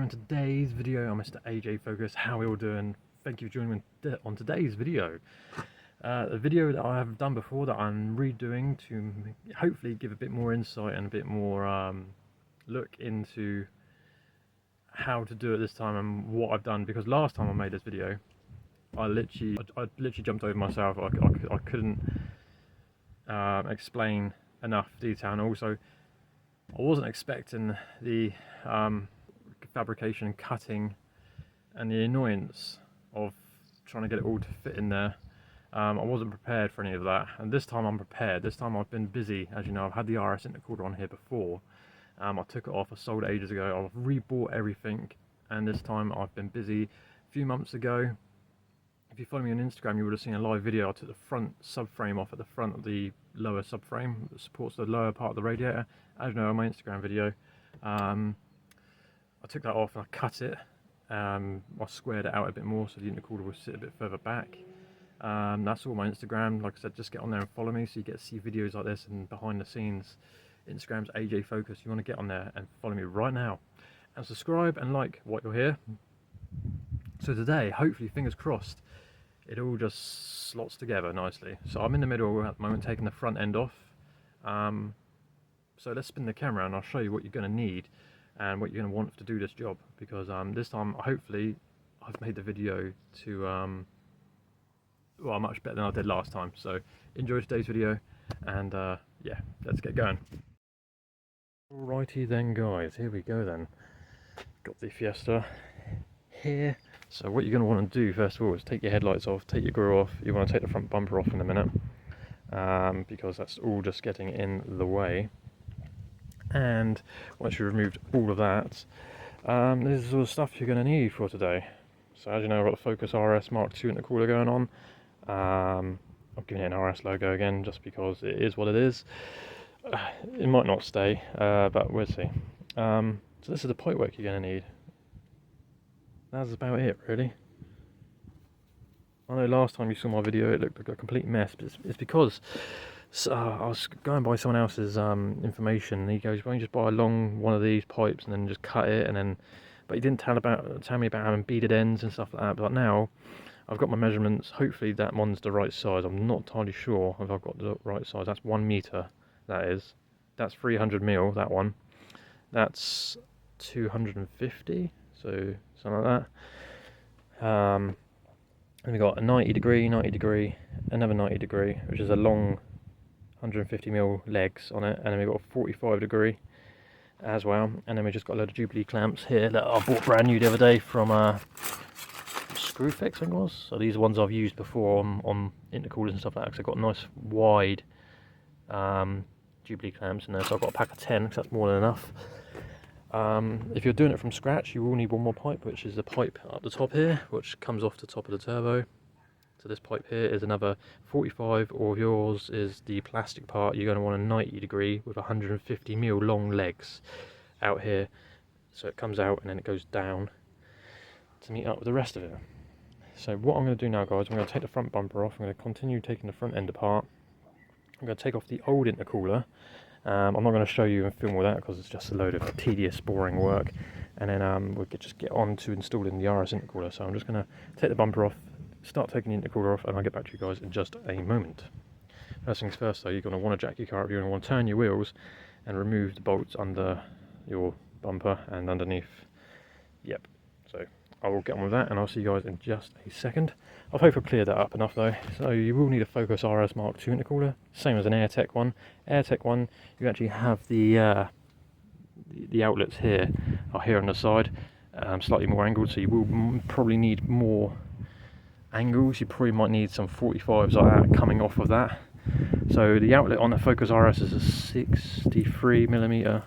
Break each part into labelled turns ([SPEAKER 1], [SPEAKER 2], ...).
[SPEAKER 1] and today's video, I'm Mr. AJ Focus. How are we all doing? Thank you for joining me on today's video. A video that I have done before that I'm redoing to hopefully give a bit more insight and a bit more look into how to do it this time and what I've done, because last time I made this video I literally jumped over myself. I couldn't explain enough detail, and also I wasn't expecting the fabrication and cutting and the annoyance of trying to get it all to fit in there. I wasn't prepared for any of that, and this time I'm prepared. This time I've been busy. As you know, I've had the RS Intercooler on here before. I took it off, I sold it ages ago. I've rebought everything, and this time I've been busy. A few months ago, if you follow me on Instagram, you would have seen a live video. I took the front subframe off at the front of the lower subframe that supports the lower part of the radiator. As you know, on my Instagram video, I took that off and I cut it. I squared it out a bit more so the intercooler will sit a bit further back. That's all my Instagram. Like I said, just get on there and follow me so you get to see videos like this and behind the scenes. Instagram's AJ Focus. You want to get on there and follow me right now and subscribe and like what you're here. So today, hopefully, fingers crossed, it all just slots together nicely. So I'm in the middle at the moment, taking the front end off. So let's spin the camera and I'll show you what you're going to need and what you're going to want to do this job, because this time hopefully I've made the video to well, much better than I did last time. So enjoy today's video, and yeah, let's get going. Alrighty then guys, here we go then. Got the Fiesta here. So what you're going to want to do first of all is take your headlights off, take your grill off. You want to take the front bumper off in a minute, because that's all just getting in the way. And once you've removed all of that, this is all the stuff you're going to need for today. So as you know, I've got the Focus RS MK2 intercooler going on. I've given it an RS logo again just because it is what it is. It might not stay, but we'll see. So this is the pipe work you're going to need. That's about it, really. I know last time you saw my video it looked like a complete mess, but it's because I was going by someone else's information, and he goes, "Why don't you just buy a long one of these pipes and then just cut it?" And then, but he didn't tell me about having beaded ends and stuff like that. But now I've got my measurements. Hopefully that one's the right size. I'm not entirely sure if I've got the right size. That's 1 meter. That is. That's 300 mil. That one. That's 250. So something like that. And we got a 90 degree, another 90 degree, which is a long 150 mil legs on it, and then we've got a 45 degree as well, and then we just got a load of Jubilee clamps here that I bought brand new the other day from Screwfix, I think it was. So these are ones I've used before on intercoolers and stuff like that, because I've got nice wide Jubilee clamps in there. So I've got a pack of 10 because that's more than enough. If you're doing it from scratch, you will need one more pipe, which is the pipe up the top here, which comes off the top of the turbo. So this pipe here is another 45, or if yours is the plastic part, you're going to want a 90 degree with 150 mil long legs out here. So it comes out and then it goes down to meet up with the rest of it. So what I'm going to do now, guys, I'm going to take the front bumper off. I'm going to continue taking the front end apart. I'm going to take off the old intercooler. I'm not going to show you and film all that because it's just a load of tedious, boring work. And then we'll just get on to installing the RS intercooler. So I'm just going to take the bumper off, start taking the intercooler off, and I'll get back to you guys in just a moment. First things first though, you're going to want to jack your car up. You're going to want to turn your wheels and remove the bolts under your bumper and underneath. Yep. So I will get on with that, and I'll see you guys in just a second. I hope I've cleared that up enough though. So you will need a Focus RS MK2 intercooler, same as an AirTech one. AirTech one, you actually have the outlets here, are here on the side, slightly more angled, so you will probably need more angles. You probably might need some 45s like that coming off of that. So the outlet on the Focus RS is a 63mm.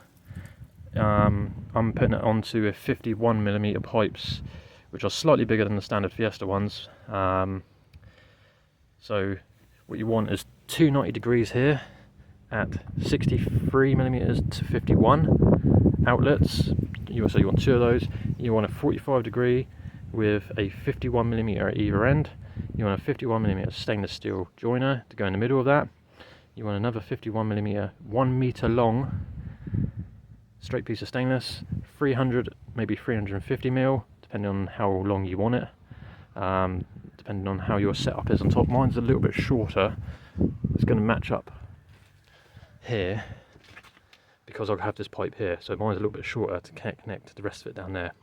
[SPEAKER 1] I'm putting it onto a 51mm pipes, which are slightly bigger than the standard Fiesta ones. So what you want is 290 degrees here at 63mm to 51 outlets. So you want two of those. You want a 45 degree with a 51mm at either end. You want a 51mm stainless steel joiner to go in the middle of that. You want another 51mm 1 meter long straight piece of stainless, 300, maybe 350mm, depending on how long you want it, depending on how your setup is on top. Mine's a little bit shorter. It's going to match up here because I'll have this pipe here, so mine's a little bit shorter to connect the rest of it down there.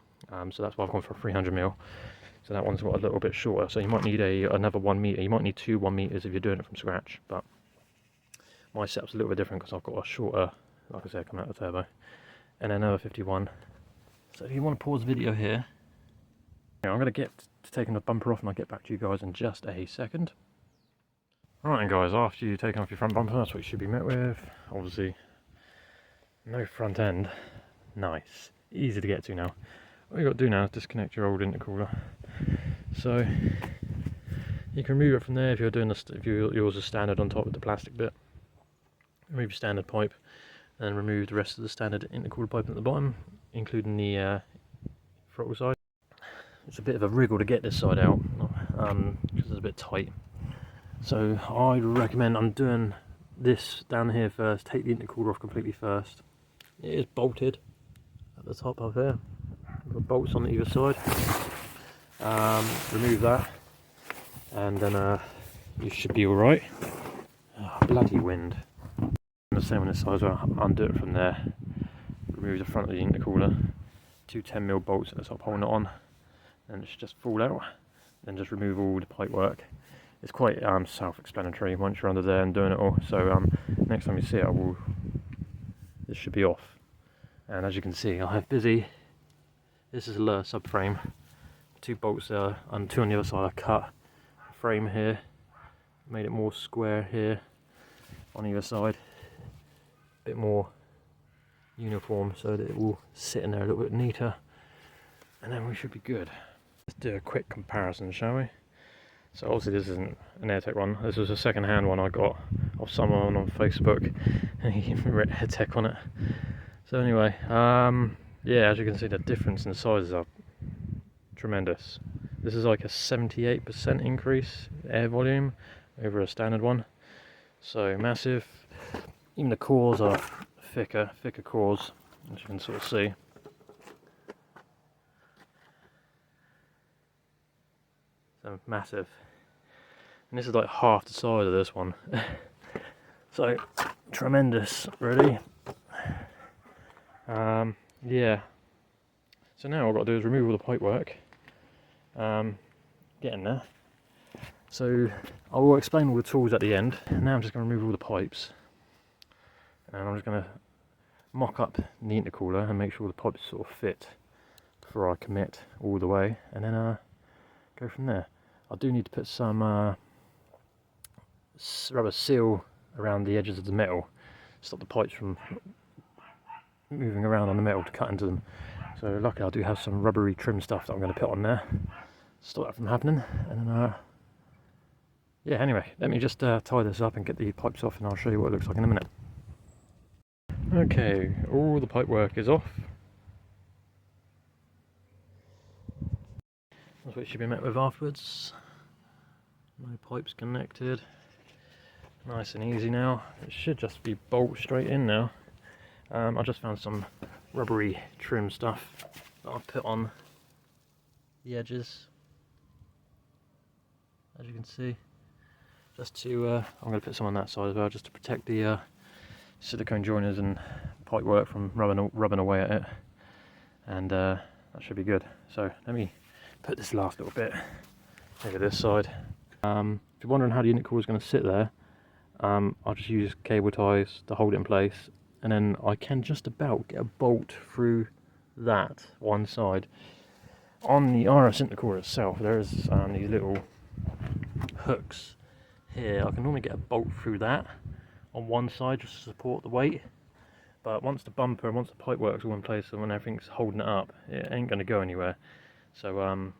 [SPEAKER 1] So that's why I've gone for 300mm. So that one's got a little bit shorter, so you might need another 1 meter. You might need two 1 meters if you're doing it from scratch, but my setup's a little bit different because I've got a shorter, like I said, coming out of the turbo, and another 51. So if you want to pause the video here, I'm going to get to taking the bumper off and I'll get back to you guys in just a second. Right then guys, after you've taken off your front bumper, that's what you should be met with. Obviously, no front end. Nice. Easy to get to now. All you've got to do now is disconnect your old intercooler. So you can remove it from there if you're doing this, if yours is standard on top with the plastic bit. Remove your standard pipe and remove the rest of the standard intercooler pipe at the bottom, including the throttle side. It's a bit of a wriggle to get this side out because it's a bit tight. So I recommend I'm doing this down here first. Take the intercooler off completely first. It is bolted at the top up here. Got bolts on either side. Remove that, and then you should be all right. Oh, bloody wind. The same on this side as well. Undo it from there. Remove the front of the intercooler. Two 10mm bolts at the top holding it on, and it should just fall out. Then just remove all the pipe work. It's quite self-explanatory once you're under there and doing it all. So next time you see it, this should be off. And as you can see, I have busy. This is a lower subframe. Two bolts there, and two on the other side. I cut the frame here, made it more square here on either side. Bit more uniform so that it will sit in there a little bit neater, and then we should be good. Let's do a quick comparison, shall we? So obviously this isn't an AirTech one. This was a second-hand one I got off someone on Facebook, and he wrote AirTech on it. So anyway, yeah, as you can see, the difference in sizes are tremendous. This is like a 78% increase air volume over a standard one, so massive. Even the cores are thicker cores, as you can sort of see. So massive, and this is like half the size of this one. So tremendous, really. Yeah. So now all I've got to do is remove all the pipe work. Getting there. So I will explain all the tools at the end. Now I'm just going to remove all the pipes, and I'm just going to mock up the intercooler and make sure the pipes sort of fit before I commit all the way, and then go from there. I do need to put some rubber seal around the edges of the metal, stop the pipes from moving around on the metal to cut into them. So luckily I do have some rubbery trim stuff that I'm going to put on there, stop that from happening. And then yeah, anyway, let me just tie this up and get the pipes off, and I'll show you what it looks like in a minute. Okay, all the pipe work is off. That's what it should be met with afterwards. No pipes connected. Nice and easy now. It should just be bolt straight in now. I just found some rubbery trim stuff that I've put on the edges, as you can see. Just to, I'm going to put some on that side as well, just to protect the silicone joiners and pipe work from rubbing away at it, and that should be good. So let me put this last little bit over this side. If you're wondering how the intercooler is going to sit there, I'll just use cable ties to hold it in place, and then I can just about get a bolt through that one side. On the RS intercooler itself, there's these little hooks here. I can normally get a bolt through that on one side just to support the weight, but once the bumper and once the pipe work's all in place and when everything's holding it up, it ain't going to go anywhere. So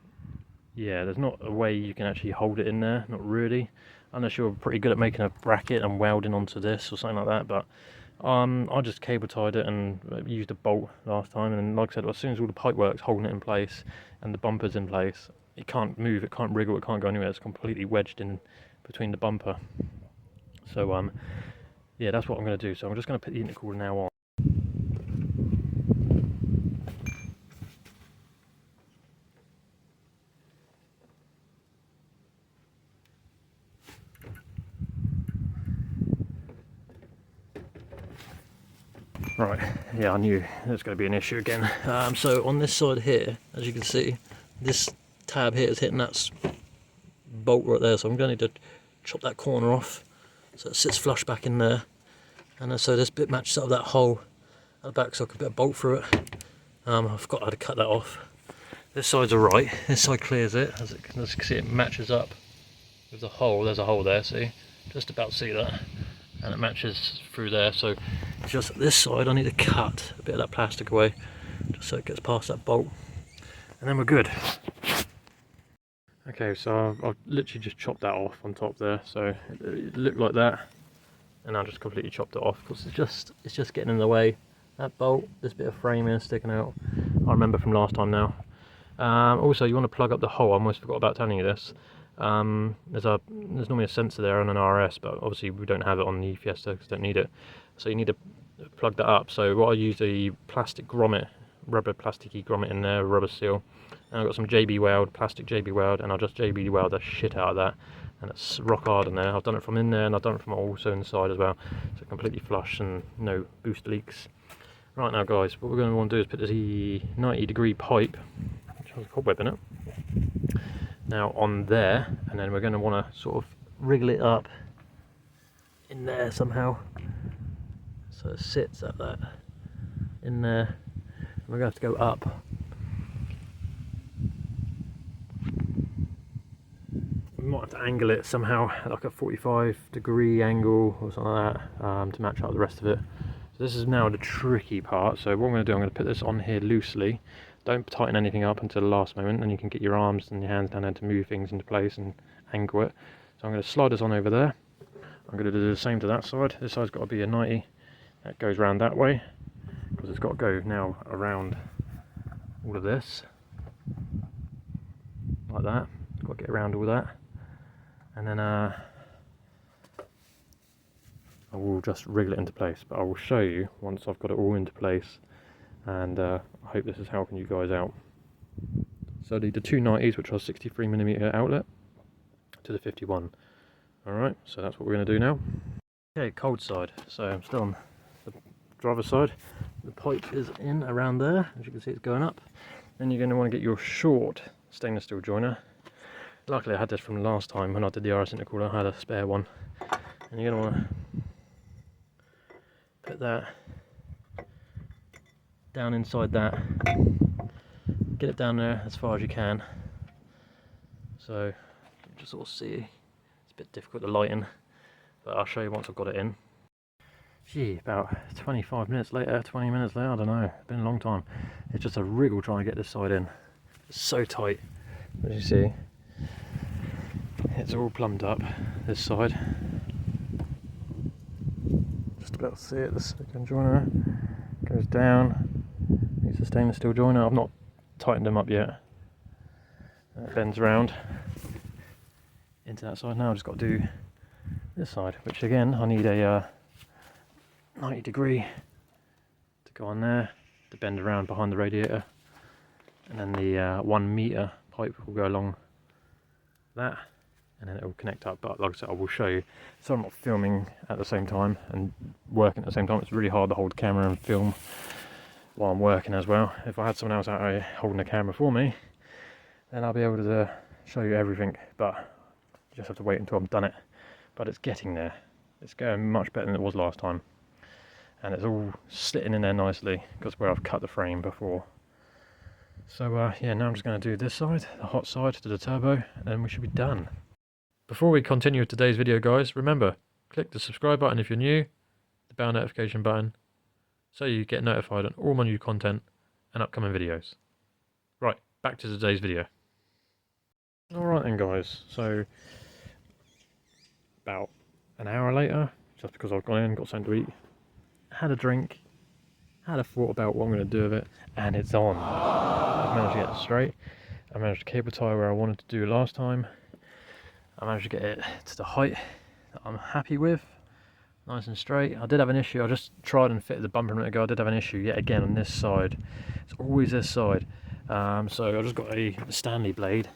[SPEAKER 1] yeah, there's not a way you can actually hold it in there, not really, unless you're pretty good at making a bracket and welding onto this or something like that. But I just cable tied it and used a bolt last time, and then, like I said, as soon as all the pipe work's holding it in place and the bumper's in place, it can't move, it can't wriggle, it can't go anywhere. It's completely wedged in between the bumper. So yeah, that's what I'm going to do. So I'm just going to put the intercooler now on. Right, yeah, I knew there's going to be an issue again. So on this side here, as you can see, this tab here is hitting that bolt right there, so I'm going to need to chop that corner off so it sits flush back in there, and so this bit matches up with that hole at the back so I can put a bolt through it. I forgot how to cut that off. This side's alright, this side clears it, as you can see it matches up with the hole. There's a hole there, see? Just about see that, and it matches through there, so just this side I need to cut a bit of that plastic away just so it gets past that bolt, and then we're good. Okay, so I've literally just chopped that off on top there, so it looked like that, and I just completely chopped it off because it's just getting in the way. That bolt, this bit of framing is sticking out. I remember from last time now. Also, you want to plug up the hole. I almost forgot about telling you this. There's normally a sensor there on an RS, but obviously we don't have it on the Fiesta because don't need it. So you need to plug that up. So what I use a plastic grommet, rubber plasticky grommet in there, rubber seal. And I've got some JB weld, plastic JB weld, and I'll just JB weld the shit out of that. And it's rock hard in there. I've done it from in there, and I've done it from also inside as well. So completely flush and no boost leaks. Right now, guys, what we're going to want to do is put this 90-degree pipe, which has a cobweb in it, now on there, and then we're going to want to sort of wriggle it up in there somehow, so it sits at that in there. And we're going to have to go up. We might have to angle it somehow, like a 45-degree angle or something like that, to match up the rest of it. So this is now the tricky part. So what I'm going to do, I'm going to put this on here loosely. Don't tighten anything up until the last moment, and you can get your arms and your hands down there to move things into place and angle it. So I'm going to slide this on over there. I'm going to do the same to that side. This side's got to be a 90. That goes around that way, because it's got to go now around all of this, like that. It's got to get around all that. And then I will just wriggle it into place, but I will show you once I've got it all into place, and I hope this is helping you guys out. So I need the two 90s, which are 63mm outlet, to the 51. Alright, so that's what we're going to do now. Okay, cold side. So I'm still on the driver's side. The pipe is in around there, as you can see it's going up. Then you're going to want to get your short stainless steel joiner. Luckily I had this from last time when I did the RS Intercooler. I had a spare one. And you're going to want to put that down inside that, get it down there as far as you can. So you can just sort of see, it's a bit difficult to lighten, but I'll show you once I've got it in. Gee, about 25 minutes later, 20 minutes later, I don't know, it's been a long time. It's just a wriggle trying to get this side in. It's so tight, as you see. It's all plumbed up, this side. Just about to see it, the silicone joiner goes down. Needs a stainless steel joiner. I've not tightened them up yet. And it bends around into that side. Now I've just got to do this side, which again I need a 90-degree to go on there to bend around behind the radiator, and then the 1 meter pipe will go along that, and then it will connect up. But like I said, I will show you. So I'm not filming at the same time and working at the same time. It's really hard to hold the camera and film while I'm working as well. If I had someone else out there holding the camera for me, then I'll be able to show you everything, but you just have to wait until I've done it. But it's getting there. It's going much better than it was last time, and it's all slitting in there nicely because where I've cut the frame before. So yeah, now I'm just going to do this side, the hot side to the turbo, and then we should be done. Before we continue with today's video, guys, remember, click the subscribe button if you're new, the bell notification button, so you get notified on all my new content and upcoming videos. Right, back to today's video. Alright then, guys, so about an hour later, just because I've gone in, got something to eat, had a drink, had a thought about what I'm going to do with it, and it's on. I've managed to get it straight. I managed to cable tie where I wanted to do last time. I managed to get it to the height that I'm happy with, nice and straight. I did have an issue. I just tried and fitted the bumper a minute ago. I did have an issue yet again on this side. It's always this side. So I just got a Stanley blade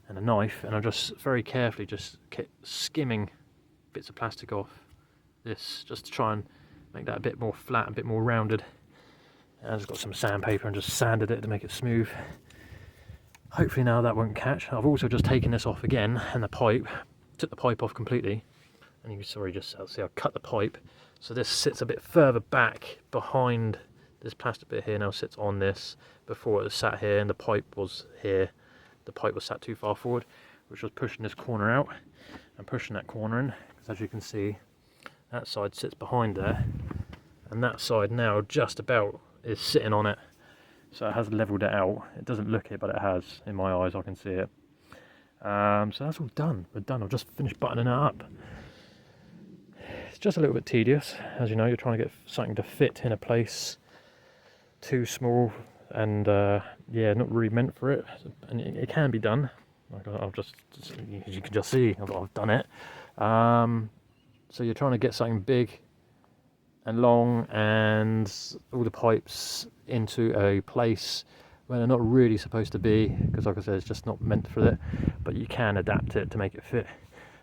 [SPEAKER 1] and a knife, and I'm just very carefully just skimming bits of plastic off this, just to try and make that a bit more flat, a bit more rounded. And I've just got some sandpaper and just sanded it to make it smooth. Hopefully now that won't catch. I've also just taken this off again, and the pipe, took the pipe off completely. And you can, sorry, just see I cut the pipe. So this sits a bit further back behind this plastic bit here, now sits on this. Before it was sat here and the pipe was here. The pipe was sat too far forward, which was pushing this corner out and pushing that corner in. Because as you can see, that side sits behind there, and that side now just about is sitting on it. So it has leveled it out. It doesn't look it, but it has. In my eyes, I can see it. So that's all done. We're done. I've just finished buttoning it up. It's just a little bit tedious. As you know, you're trying to get something to fit in a place too small, and yeah, not really meant for it. And it can be done. Like I've just, as you can just see, I've done it. So you're trying to get something big and long and all the pipes into a place where they're not really supposed to be, because like I said, it's just not meant for it, but you can adapt it to make it fit.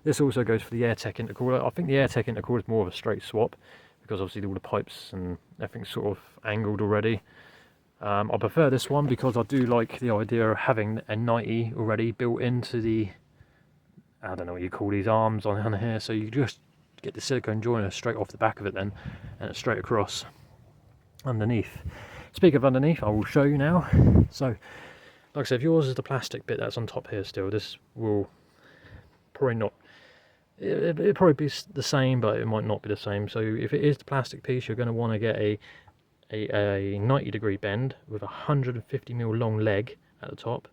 [SPEAKER 1] This also goes for the AirTech intercooler. I think the AirTech intercooler is more of a straight swap, because obviously all the pipes and everything's sort of angled already. I prefer this one because I do like the idea of having a 90 already built into the, I don't know what you call these arms on here, so you just get the silicone joiner straight off the back of it then, and it's straight across underneath. Speaking of underneath, I will show you now. So like I said, if yours is the plastic bit that's on top here still, this will probably not, it'll probably be the same, but it might not be the same. So if it is the plastic piece, you're going to want to get a 90-degree bend with a 150mm long leg at the top,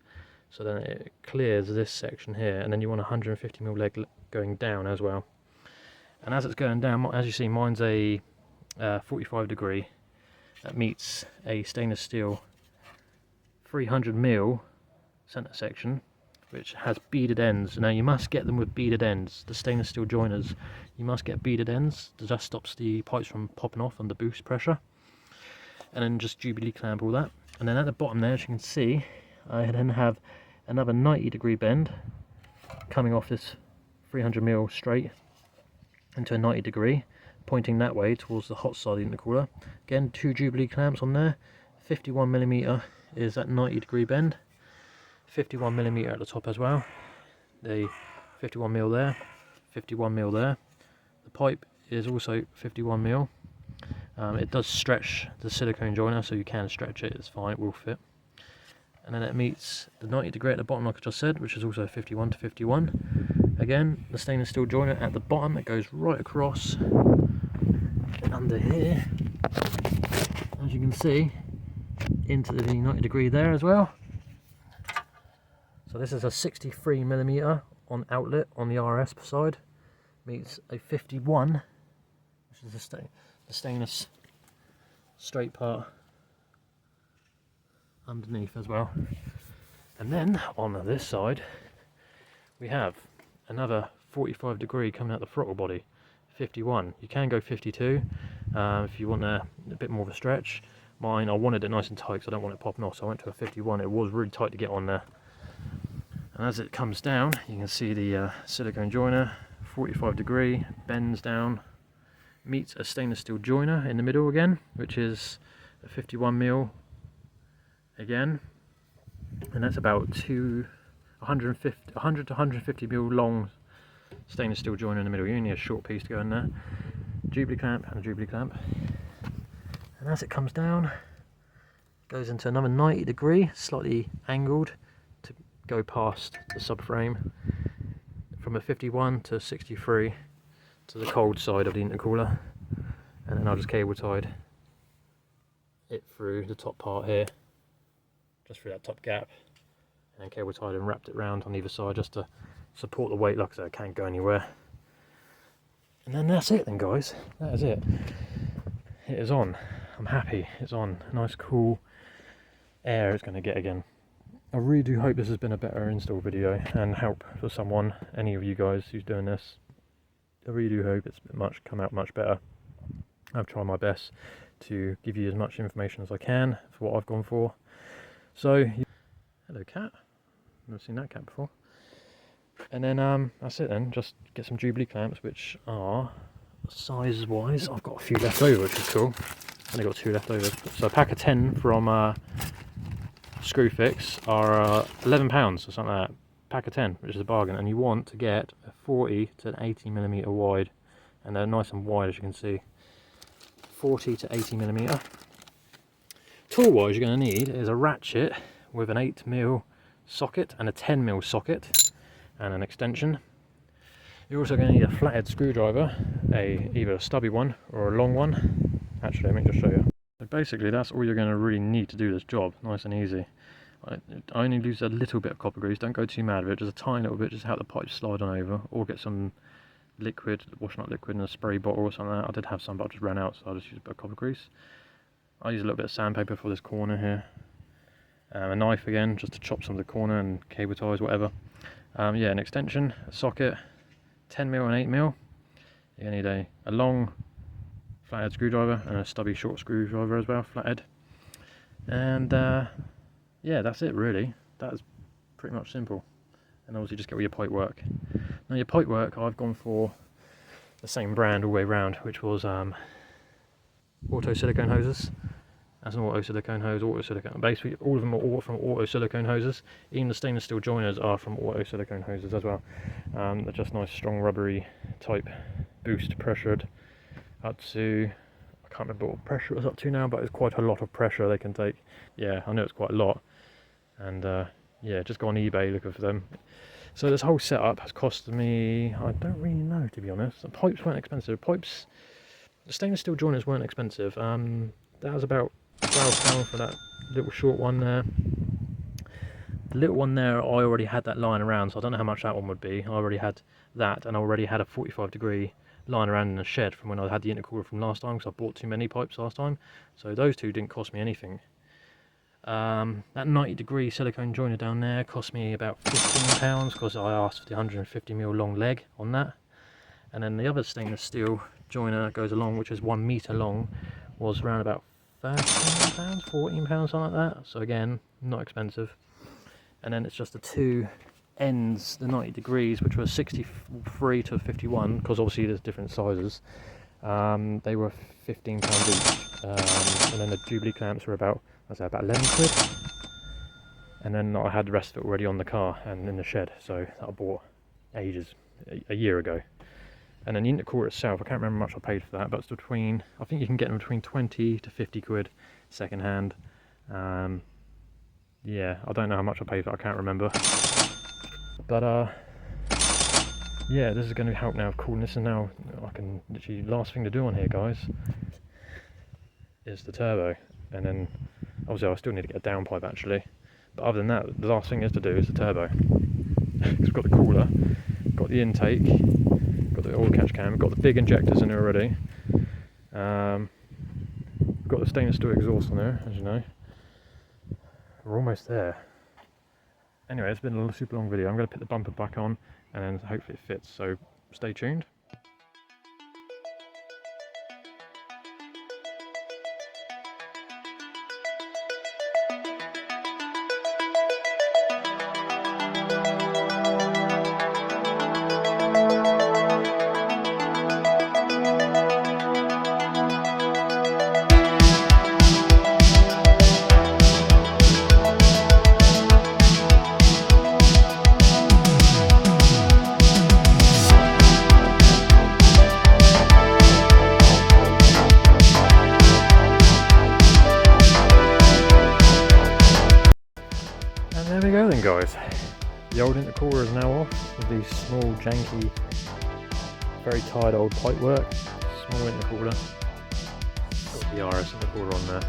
[SPEAKER 1] so then it clears this section here, and then you want a 150mm leg going down as well. And as it's going down, as you see, mine's a 45-degree that meets a stainless steel 300mm center section, which has beaded ends. Now you must get them with beaded ends. The stainless steel joiners, you must get beaded ends. That just stops the pipes from popping off under boost pressure. And then just Jubilee clamp all that. And then at the bottom there, as you can see, I then have another 90-degree bend coming off this 300mm straight into a 90-degree, pointing that way towards the hot side of the intercooler. Again, 2 Jubilee clamps on there. 51mm is that 90-degree bend. 51mm at the top as well. The 51mm there, 51mm there. The pipe is also 51mm. It does stretch the silicone joiner, so you can stretch it, it's fine, it will fit. And then it meets the 90-degree at the bottom, like I just said, which is also 51 to 51. Again, the stainless steel joiner at the bottom, it goes right across under here, as you can see, into the 90-degree there as well. So this is a 63mm on outlet on the RS side, meets a 51, which is the stainless straight part underneath as well. And then on this side we have another 45-degree coming out the throttle body, 51. You can go 52 if you want a bit more of a stretch. Mine, I wanted it nice and tight because I don't want it popping off, so I went to a 51. It was really tight to get on there. And as it comes down, you can see the silicone joiner, 45-degree, bends down, meets a stainless steel joiner in the middle again, which is a 51mm again, and that's about 100 to 150mm long stainless steel joiner in the middle. You only need a short piece to go in there. Jubilee clamp and a Jubilee clamp, and as it comes down, it goes into another 90-degree, slightly angled to go past the subframe from a 51 to 63 to the cold side of the intercooler, and then I just cable tied it through the top part here, just through that top gap, and then cable tied and wrapped it round on either side just to support the weight. Like I said, it can't go anywhere. And then that's it then, guys. That is it. It is on. I'm happy it's on. Nice cool air it's going to get again. I really do hope this has been a better install video and help for someone, any of you guys who's doing this. I really do hope it's come out much better. I've tried my best to give you as much information as I can for what I've gone for. So, hello cat. Never seen that cat before. And then that's it then. Just get some Jubilee clamps, which are size wise, I've got a few left over, which is cool. Only got 2 left over. So a pack of 10 from Screwfix are £11 or something like that. Pack of 10, which is a bargain, and you want to get a 40 to an 80mm wide, and they're nice and wide, as you can see. 40 to 80mm. Tool wise, you're going to need is a ratchet with an 8mm socket and a 10mm socket and an extension. You're also going to need a flathead screwdriver, either a stubby one or a long one. Actually, let me just show you. So basically, that's all you're going to really need to do this job. Nice and easy. I only use a little bit of copper grease. Don't go too mad with it. Just a tiny little bit, just to help the pipe slide on over, or get some liquid, washing up liquid in a spray bottle or something like that. I did have some, but I just ran out, so I just used a bit of copper grease. I use a little bit of sandpaper for this corner here. A knife again, just to chop some of the corner, and cable ties, whatever. Yeah, an extension, a socket, 10mm and 8mm. You're going to need a long flathead screwdriver and a stubby short screwdriver as well, flathead. And yeah, that's it really. That is pretty much simple. And obviously just get all your pipe work. Now your pipe work, I've gone for the same brand all the way around, which was auto silicone hoses. That's an auto silicone hose, auto silicone. Basically all of them are all from auto silicone hoses. Even the stainless steel joiners are from auto silicone hoses as well. They're just nice strong rubbery type, boost pressured up to, I can't remember what pressure it was up to now, but it's quite a lot of pressure they can take. Yeah, I know it's quite a lot. And yeah, just go on eBay looking for them. So this whole setup has cost me, I don't really know to be honest. The pipes weren't expensive. Pipes, the stainless steel joiners weren't expensive. That was about £12 for that little short one there. The little one there, I already had that lying around, so I don't know how much that one would be. I already had that, and I already had a 45-degree lying around in a shed from when I had the intercooler from last time, because I bought too many pipes last time. So those two didn't cost me anything. That 90-degree silicone joiner down there cost me about £15 because I asked for the 150mm long leg on that. And then the other stainless steel joiner that goes along, which is 1 metre long, was around about £13, £14, something like that. So again, not expensive. And then it's just the two ends, the 90 degrees, which were 63 to 51, because obviously there's different sizes. They were £15 each. And then the Jubilee clamps were about, I say, about 11 quid. And then I had the rest of it already on the car and in the shed, so that I bought ages, a year ago. And then the intercooler itself, I can't remember how much I paid for that, but it's between, I think you can get them between 20 to 50 quid second hand. Yeah, I don't know how much I paid for it, I can't remember. But yeah, this is going to help now with coolness, and now I can literally, last thing to do on here, guys, is the turbo. And then obviously I still need to get a downpipe actually, but other than that, the last thing is to do is the turbo. Because we've got the cooler, got the intake, got the oil catch cam, got the big injectors in there already. Got the stainless steel exhaust on there, as you know. We're almost there. Anyway, it's been a super long video. I'm going to put the bumper back on and then hopefully it fits, so stay tuned. There we go then, guys. The old intercooler is now off with these small, janky, very tired old pipe work. Small intercooler. Got the RS intercooler on there.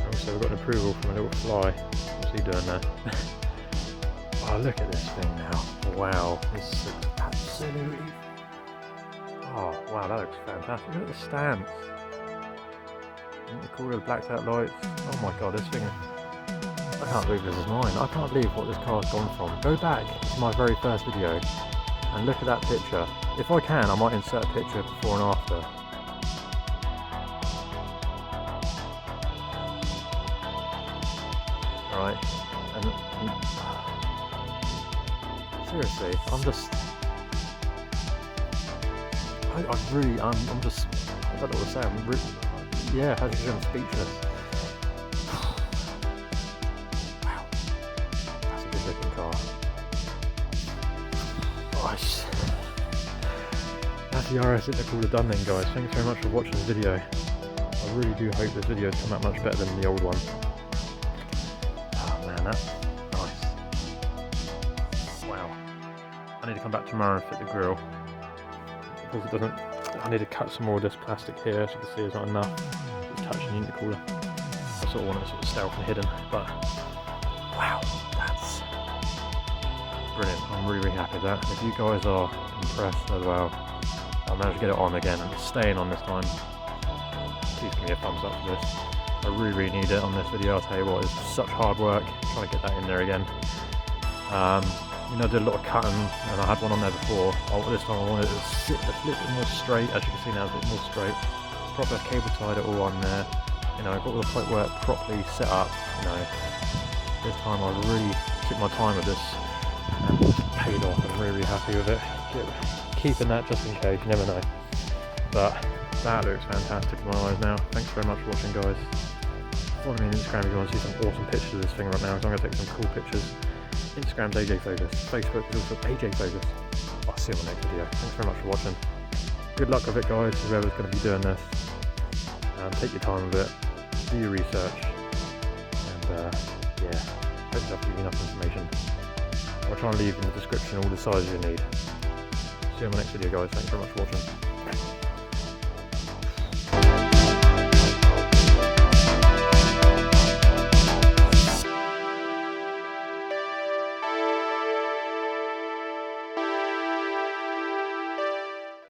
[SPEAKER 1] Also, we've got an approval from a little fly. What's he doing there? Oh, look at this thing now. Wow, this looks absolutely... Oh, wow, that looks fantastic. Look at the stamps. Intercooler, blacked out lights. Oh my god, this thing... I can't believe this is mine. I can't believe what this car's gone from. Go back to my very first video and look at that picture. If I can, I might insert a picture before and after. Right, and seriously, I'm just... I I really, I'm just, I don't know what to say. I'm really, yeah, as you can, I'm speechless. Wow, that's a good looking car. Nice. That's the RS Intercooler done then, guys. Thanks very much for watching this video. I really do hope this video has come out much better than the old one. Oh man, that's nice. Wow. I need to come back tomorrow and fit the grille. Because it doesn't, I need to cut some more of this plastic here. As you can see, there's not enough. It's touching the intercooler. I sort of want it sort of stealth and hidden, but wow, that's brilliant. I'm really happy with that. If you guys are impressed as well, I managed to get it on again. I'm just staying on this time. Please give me a thumbs up for this. I really need it on this video. I'll tell you what, it's such hard work trying to get that in there again. You know, I did a lot of cutting and I had one on there before. This time I wanted it to sit a little bit more straight. As you can see now, it's a bit more straight. Proper cable tied it all on there. You know, I got all the pipe work properly set up. You know, this time I really took my time with this and it paid off. I'm really happy with it. Keeping that just in case, you never know. But that looks fantastic in my eyes now. Thanks very much for watching, guys. Follow me on Instagram if you want to see some awesome pictures of this thing right now, so I'm going to take some cool pictures. Instagram's AJ Focus, Facebook is also AJ Focus. I'll see you on the next video. Thanks very much for watching. Good luck with it, guys, whoever's going to be doing this. Take your time with it, do your research, and yeah, hopefully I'll give you enough information. I'll try and leave in the description all the sizes you need. See you on the next video, guys. Thanks very much for watching.